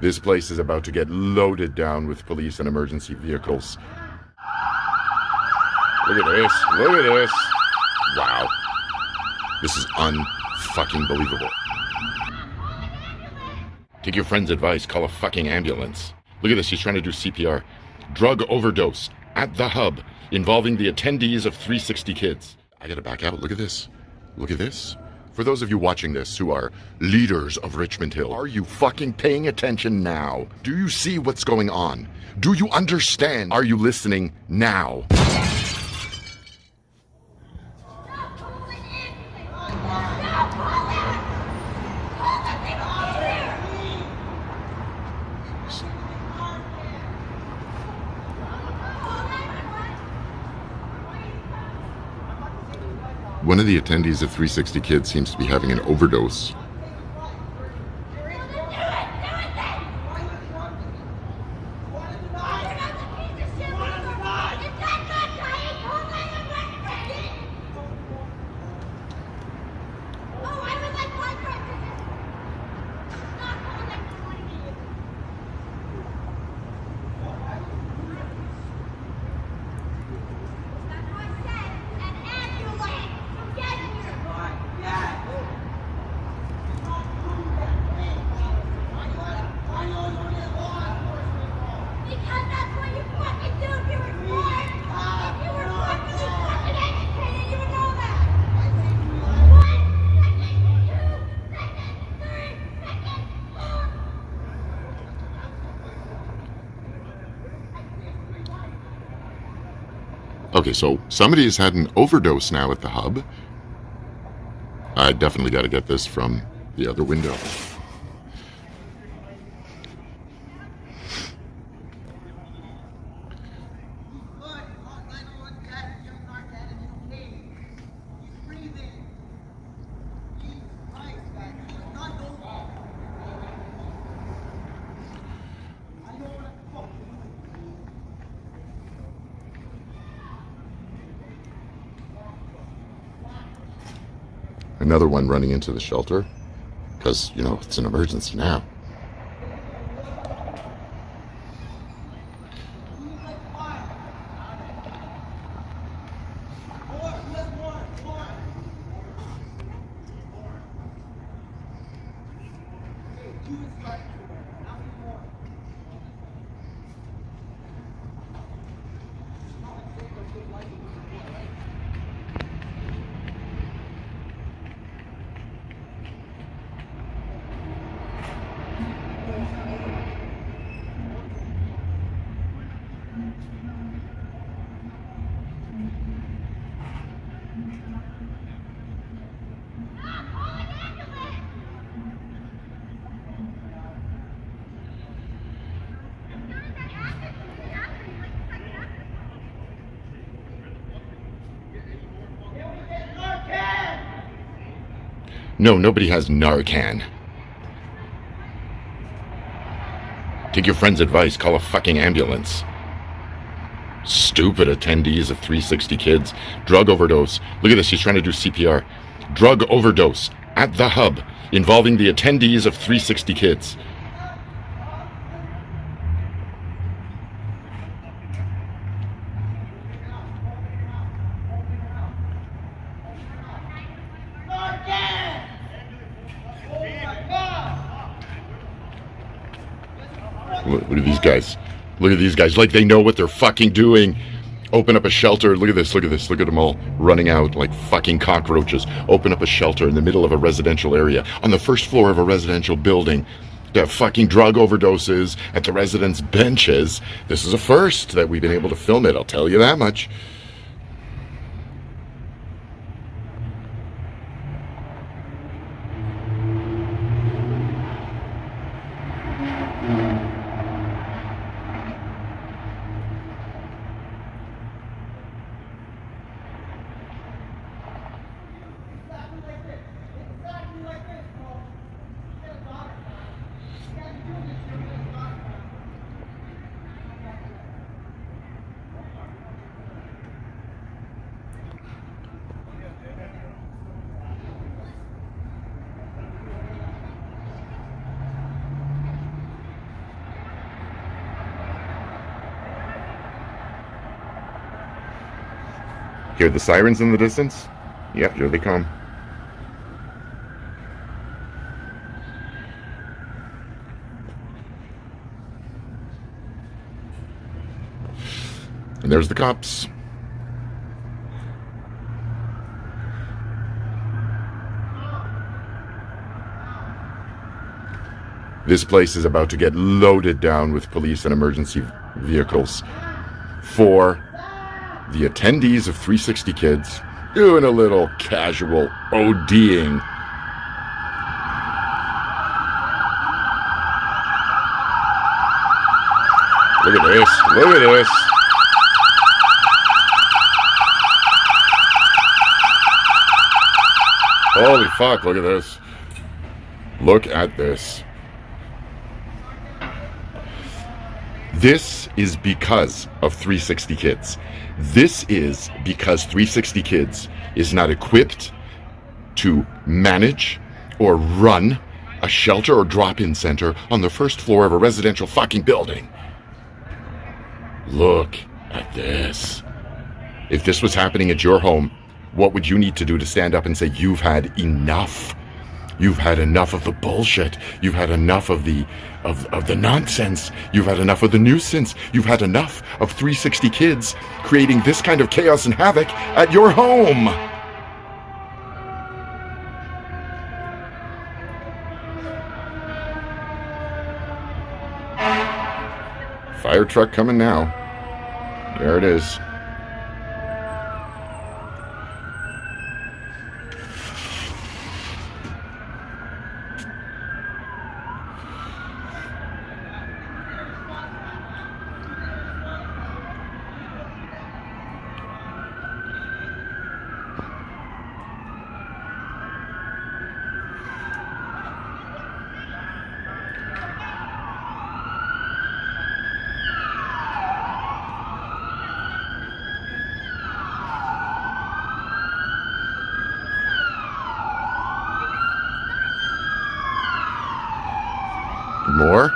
This place is about to get loaded down with police and emergency vehicles. Look at this. Look at this. Wow. This is unfucking believable. Take your friend's advice. Call a fucking ambulance. Look at this. He's trying to do CPR. Drug overdose at the hub involving the attendees of 360 Kids. I gotta back out. Look at this. Look at this. For those of you watching this who are leaders of Richmond Hill, are you fucking paying attention now? Do you see what's going on? Do you understand? Are you listening now? One of the attendees of 360 Kids seems to be having an overdose. Okay, so somebody has had an overdose now at the hub. I definitely got to get this from the other window. Another one running into the shelter because, you know, it's an emergency now. No, nobody has Narcan. Take your friend's advice. Call a fucking ambulance. Stupid attendees of 360 Kids. Drug overdose. Look at this. He's trying to do CPR. Drug overdose at the hub involving the attendees of 360 Kids. Look at these guys. Look at these guys. Like they know what they're fucking doing. Open up a shelter. Look at this. Look at this. Look at them all running out like fucking cockroaches. Open up a shelter in the middle of a residential area on the first floor of a residential building. To have fucking drug overdoses at the residents' benches. This is a first that we've been able to film it. I'll tell you that much. Hear the sirens in the distance? Yep, here they come. And there's the cops. This place is about to get loaded down with police and emergency vehicles for the attendees of 360 Kids doing a little casual ODing. Look at this. Look at this. Holy fuck, look at this. Look at this. This is because of 360 Kids. This is because 360 Kids is not equipped to manage or run a shelter or drop-in center on the first floor of a residential fucking building. Look at this. If this was happening at your home, what would you need to do to stand up and say, you've had enough? You've had enough of the bullshit. You've had enough of the nonsense. You've had enough of the nuisance. You've had enough of 360 Kids creating this kind of chaos and havoc at your home. Fire truck coming now. There it is.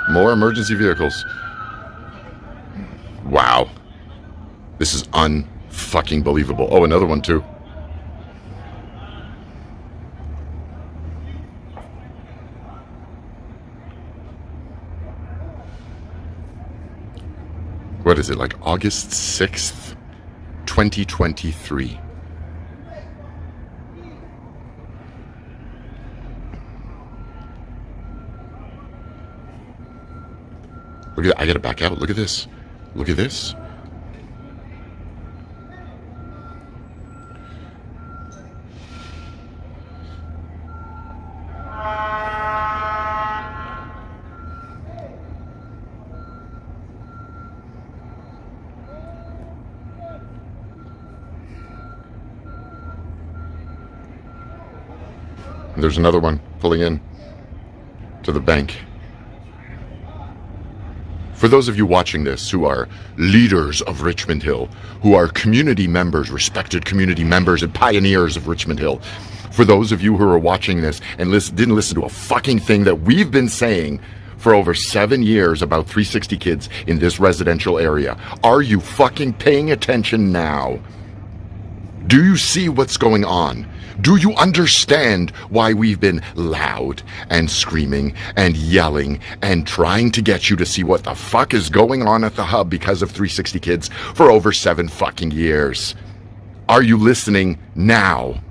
More emergency vehicles. Wow. This is unfucking believable. Oh, another one too. What is it, like August 6th, 2023? Look at that. I gotta back out. Look at this. Look at this. There's another one pulling in to the bank. For those of you watching this who are leaders of Richmond Hill, who are community members, respected community members and pioneers of Richmond Hill, for those of you who are watching this and didn't listen to a fucking thing that we've been saying for over 7 years about 360 Kids in this residential area, are you fucking paying attention now? Do you see what's going on? Do you understand why we've been loud and screaming and yelling and trying to get you to see what the fuck is going on at the hub because of 360 Kids for over 7 fucking years? Are you listening now?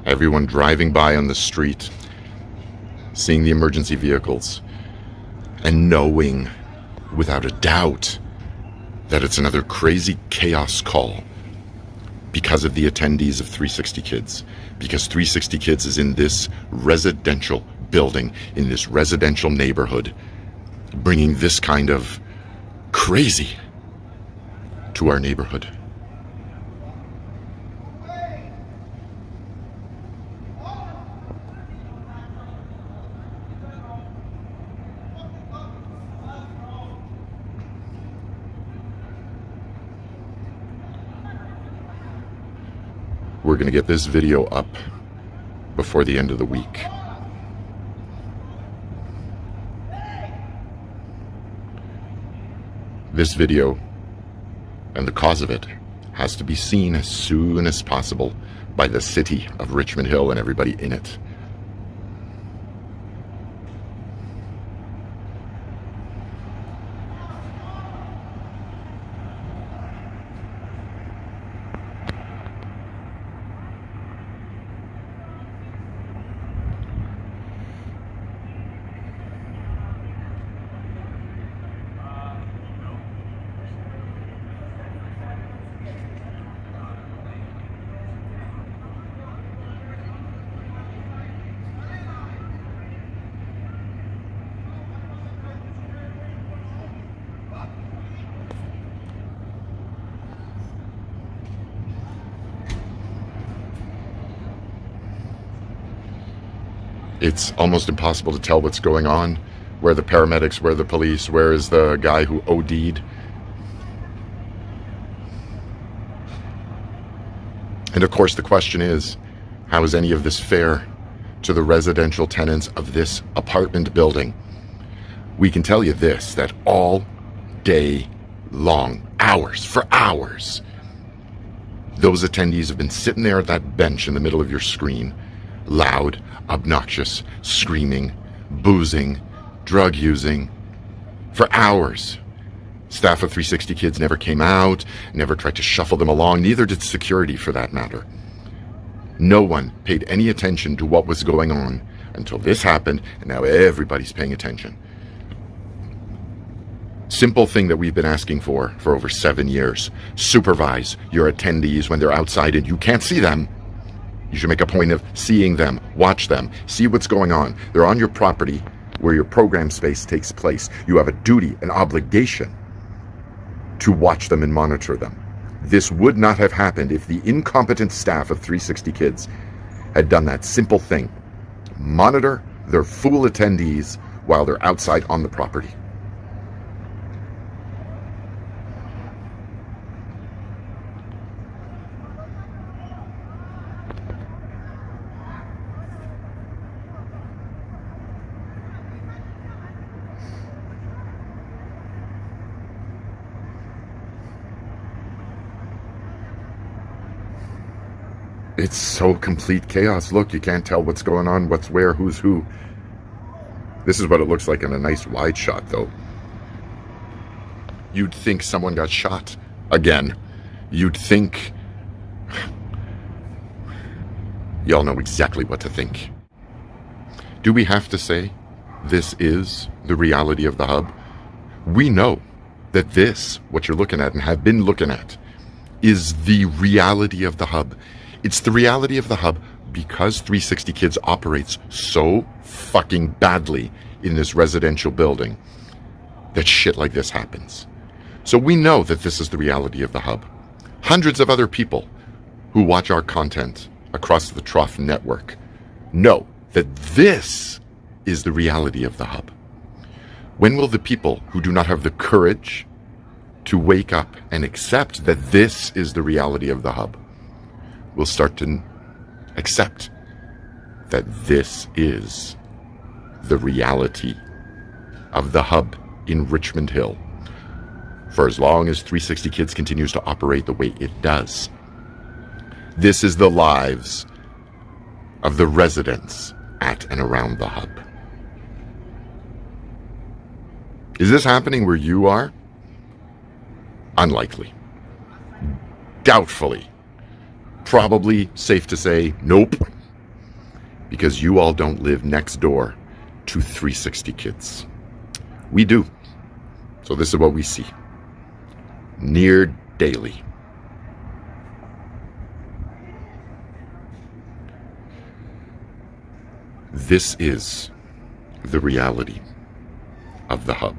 Everyone driving by on the street, seeing the emergency vehicles, and knowing without a doubt that it's another crazy chaos call because of the attendees of 360 Kids. Because 360 Kids is in this residential building, in this residential neighborhood, bringing this kind of crazy to our neighborhood. We're going to get this video up before the end of the week. This video and the cause of it has to be seen as soon as possible by the city of Richmond Hill and everybody in it. It's almost impossible to tell what's going on. Where are the paramedics? Where are the police? Where is the guy who OD'd? And of course the question is, how is any of this fair to the residential tenants of this apartment building? We can tell you this, that all day long, hours, for hours, those attendees have been sitting there at that bench in the middle of your screen, loud, obnoxious, screaming, boozing, drug using, for hours. Staff of 360 Kids never came out, never tried to shuffle them along, neither did security for that matter. No one paid any attention to what was going on until this happened, and now everybody's paying attention. Simple thing that we've been asking for over 7 years. Supervise your attendees when they're outside and you can't see them. You should make a point of seeing them, watch them, see what's going on. They're on your property where your program space takes place. You have a duty, an obligation to watch them and monitor them. This would not have happened if the incompetent staff of 360 Kids had done that simple thing. Monitor their fool attendees while they're outside on the property. It's so complete chaos. Look, you can't tell what's going on, what's where, who's who. This is what it looks like in a nice wide shot, though. You'd think someone got shot again. You'd think... Y'all know exactly what to think. Do we have to say this is the reality of the hub? We know that this, what you're looking at and have been looking at, is the reality of the hub. It's the reality of the hub because 360 Kids operates so fucking badly in this residential building that shit like this happens. So we know that this is the reality of the hub. Hundreds of other people who watch our content across the Trough network know that this is the reality of the hub. When will the people who do not have the courage to wake up and accept that this is the reality of the hub will start to accept that this is the reality of the hub in Richmond Hill for as long as 360 Kids continues to operate the way it does? This is the lives of the residents at and around the hub. Is this happening where you are? Unlikely. Doubtfully. Probably safe to say nope, because you all don't live next door to 360 Kids. We do. So this is what we see. near daily. This is the reality of the hub.